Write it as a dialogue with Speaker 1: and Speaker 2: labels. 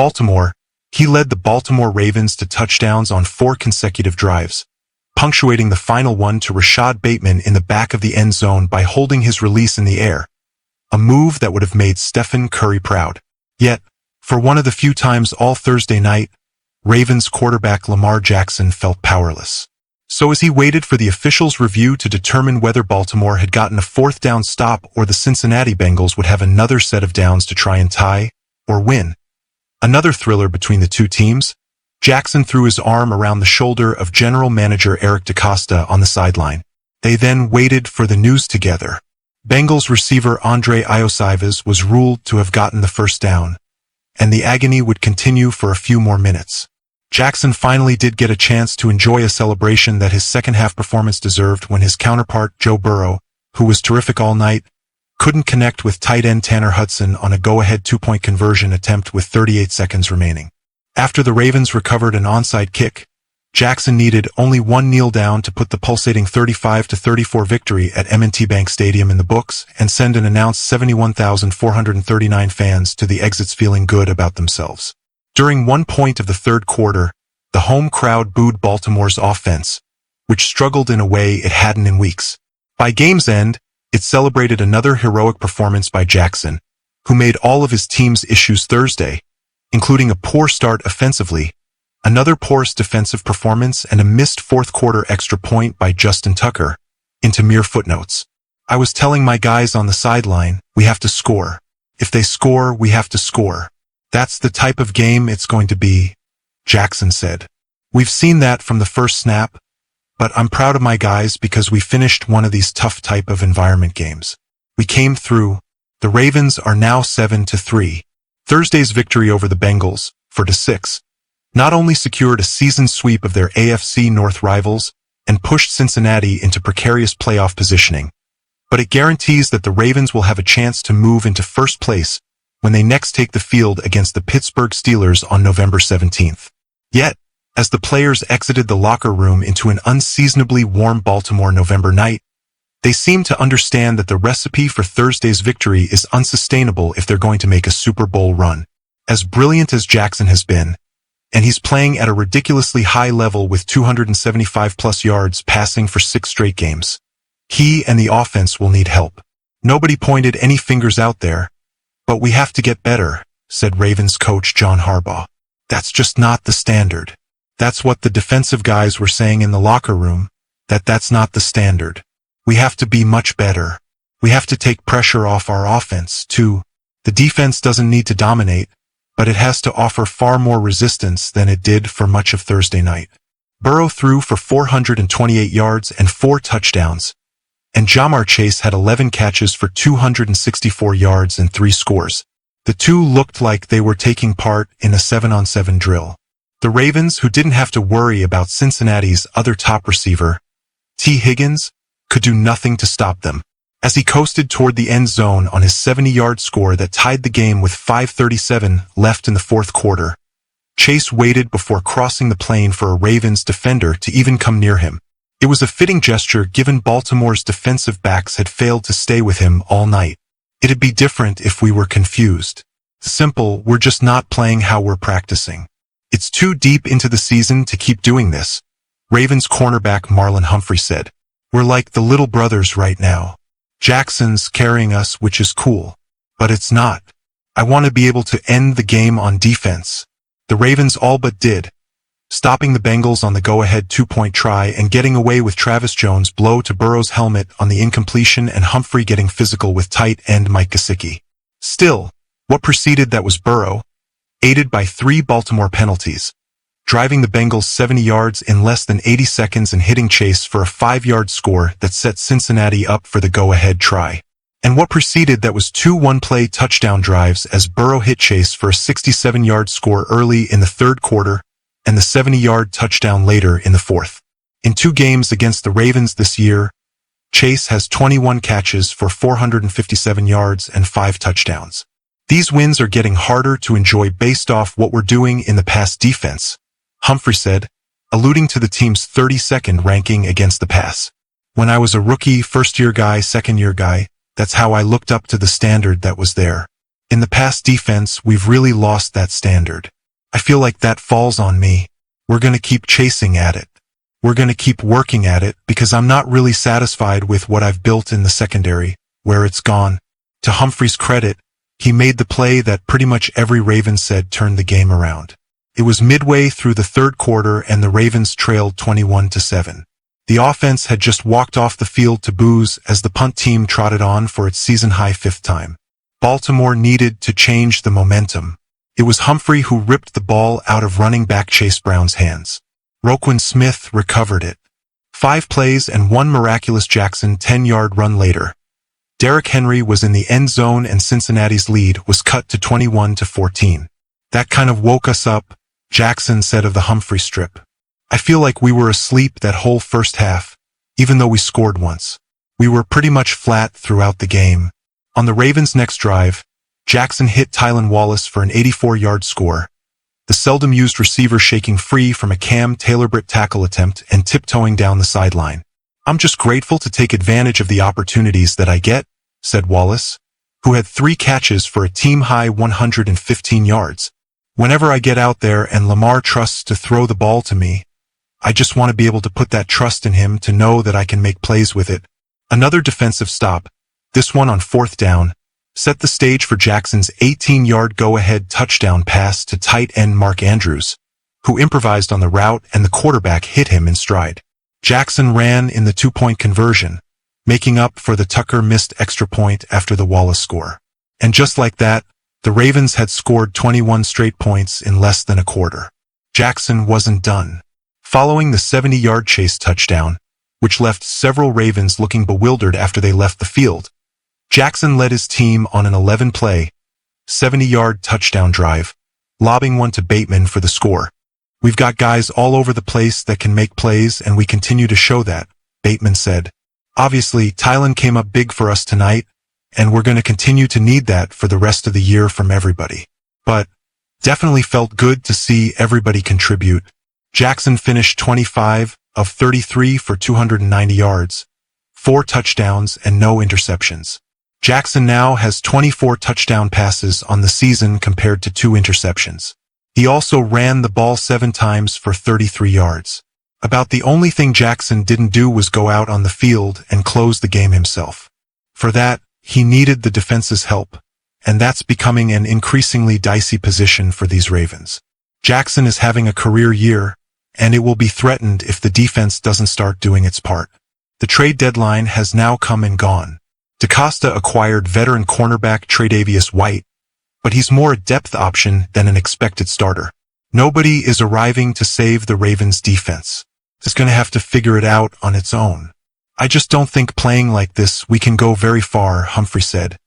Speaker 1: Baltimore, he led the Baltimore Ravens to touchdowns on 4 consecutive drives, punctuating the final one to Rashad Bateman in the back of the end zone by holding his release in the air, a move that would have made Stephen Curry proud. Yet, for one of the few times all Thursday night, Ravens quarterback Lamar Jackson felt powerless. So as he waited for the officials' review to determine whether Baltimore had gotten a 4th down stop or the Cincinnati Bengals would have another set of downs to try and tie or win, another thriller between the two teams, Jackson threw his arm around the shoulder of general manager Eric DeCosta on the sideline. They then waited for the news together. Bengals receiver Andre Iosivas was ruled to have gotten the 1st down, and the agony would continue for a few more minutes. Jackson finally did get a chance to enjoy a celebration that his second-half performance deserved when his counterpart, Joe Burrow, who was terrific all night, couldn't connect with tight end Tanner Hudson on a go-ahead 2-point conversion attempt with 38 seconds remaining. After the Ravens recovered an onside kick, Jackson needed only one kneel down to put the pulsating 35-34 victory at M&T Bank Stadium in the books and send an announced 71,439 fans to the exits feeling good about themselves. During one point of the third quarter, the home crowd booed Baltimore's offense, which struggled in a way it hadn't in weeks. By game's end, it celebrated another heroic performance by Jackson, who made all of his team's issues Thursday, including a poor start offensively, another porous defensive performance, and a missed fourth-quarter extra point by Justin Tucker, into mere footnotes. I was telling my guys on the sideline, we have to score. If they score, we have to score. That's the type of game it's going to be, Jackson said. We've seen that from the first snap, but I'm proud of my guys because we finished one of these tough type of environment games. We came through. The Ravens are now 7-3. Thursday's victory over the Bengals, 4-6, not only secured a season sweep of their AFC North rivals and pushed Cincinnati into precarious playoff positioning, but it guarantees that the Ravens will have a chance to move into first place when they next take the field against the Pittsburgh Steelers on November 17th. Yet, as the players exited the locker room into an unseasonably warm Baltimore November night, they seemed to understand that the recipe for Thursday's victory is unsustainable if they're going to make a Super Bowl run. As brilliant as Jackson has been, and he's playing at a ridiculously high level with 275-plus yards passing for 6 straight games, he and the offense will need help. Nobody pointed any fingers out there, but we have to get better, said Ravens coach John Harbaugh. That's just not the standard. That's what the defensive guys were saying in the locker room, that's not the standard. We have to be much better. We have to take pressure off our offense, too. The defense doesn't need to dominate, but it has to offer far more resistance than it did for much of Thursday night. Burrow threw for 428 yards and 4 touchdowns, and Ja'Marr Chase had 11 catches for 264 yards and 3 scores. The two looked like they were taking part in a 7-on-7 drill. The Ravens, who didn't have to worry about Cincinnati's other top receiver, T. Higgins, could do nothing to stop them. As he coasted toward the end zone on his 70-yard score that tied the game with 5:37 left in the fourth quarter, Chase waited before crossing the plane for a Ravens defender to even come near him. It was a fitting gesture given Baltimore's defensive backs had failed to stay with him all night. It'd be different if we were confused. Simple, we're just not playing how we're practicing. It's too deep into the season to keep doing this, Ravens cornerback Marlon Humphrey said. We're like the little brothers right now. Jackson's carrying us, which is cool. But it's not. I want to be able to end the game on defense. The Ravens all but did, stopping the Bengals on the go-ahead 2-point try and getting away with Travis Jones' blow to Burrow's helmet on the incompletion and Humphrey getting physical with tight end Mike Gesicki. Still, what preceded that was Burrow, aided by 3 Baltimore penalties, driving the Bengals 70 yards in less than 80 seconds and hitting Chase for a 5-yard score that set Cincinnati up for the go-ahead try. And what preceded that was 2 one-play touchdown drives as Burrow hit Chase for a 67-yard score early in the third quarter and the 70-yard touchdown later in the fourth. In 2 games against the Ravens this year, Chase has 21 catches for 457 yards and 5 touchdowns. These wins are getting harder to enjoy based off what we're doing in the pass defense, Humphrey said, alluding to the team's 32nd ranking against the pass. When I was a rookie, first-year guy, second-year guy, that's how I looked up to the standard that was there. In the past defense, we've really lost that standard. I feel like that falls on me. We're gonna keep chasing at it. We're gonna keep working at it because I'm not really satisfied with what I've built in the secondary, where it's gone. To Humphrey's credit, he made the play that pretty much every Ravens said turned the game around. It was midway through the third quarter and the Ravens trailed 21-7. The offense had just walked off the field to boos as the punt team trotted on for its season-high 5th time. Baltimore needed to change the momentum. It was Humphrey who ripped the ball out of running back Chase Brown's hands. Roquan Smith recovered it. 5 plays and one miraculous Jackson 10-yard run later. Derrick Henry was in the end zone and Cincinnati's lead was cut to 21-14. That kind of woke us up, Jackson said of the Humphrey strip. I feel like we were asleep that whole first half, even though we scored once. We were pretty much flat throughout the game. On the Ravens' next drive, Jackson hit Tylan Wallace for an 84-yard score, the seldom-used receiver shaking free from a Cam Taylor-Britt tackle attempt and tiptoeing down the sideline. I'm just grateful to take advantage of the opportunities that I get, said Wallace, who had 3 catches for a team-high 115 yards. Whenever I get out there and Lamar trusts to throw the ball to me, I just want to be able to put that trust in him to know that I can make plays with it. Another defensive stop, this one on 4th down, set the stage for Jackson's 18-yard go-ahead touchdown pass to tight end Mark Andrews, who improvised on the route and the quarterback hit him in stride. Jackson ran in the 2-point conversion, making up for the Tucker missed extra point after the Wallace score. And just like that, the Ravens had scored 21 straight points in less than a quarter. Jackson wasn't done. Following the 70-yard chase touchdown, which left several Ravens looking bewildered after they left the field, Jackson led his team on an 11-play, 70-yard touchdown drive, lobbing one to Bateman for the score. We've got guys all over the place that can make plays and we continue to show that, Bateman said. Obviously, Tylan came up big for us tonight, and we're going to continue to need that for the rest of the year from everybody. But definitely felt good to see everybody contribute. Jackson finished 25 of 33 for 290 yards, 4 touchdowns and no interceptions. Jackson now has 24 touchdown passes on the season compared to 2 interceptions. He also ran the ball 7 times for 33 yards. About the only thing Jackson didn't do was go out on the field and close the game himself. For that, he needed the defense's help, and that's becoming an increasingly dicey position for these Ravens. Jackson is having a career year, and it will be threatened if the defense doesn't start doing its part. The trade deadline has now come and gone. DaCosta acquired veteran cornerback Tre'Davious White, but he's more a depth option than an expected starter. Nobody is arriving to save the Ravens' defense. It's going to have to figure it out on its own. I just don't think playing like this we can go very far, Humphrey said,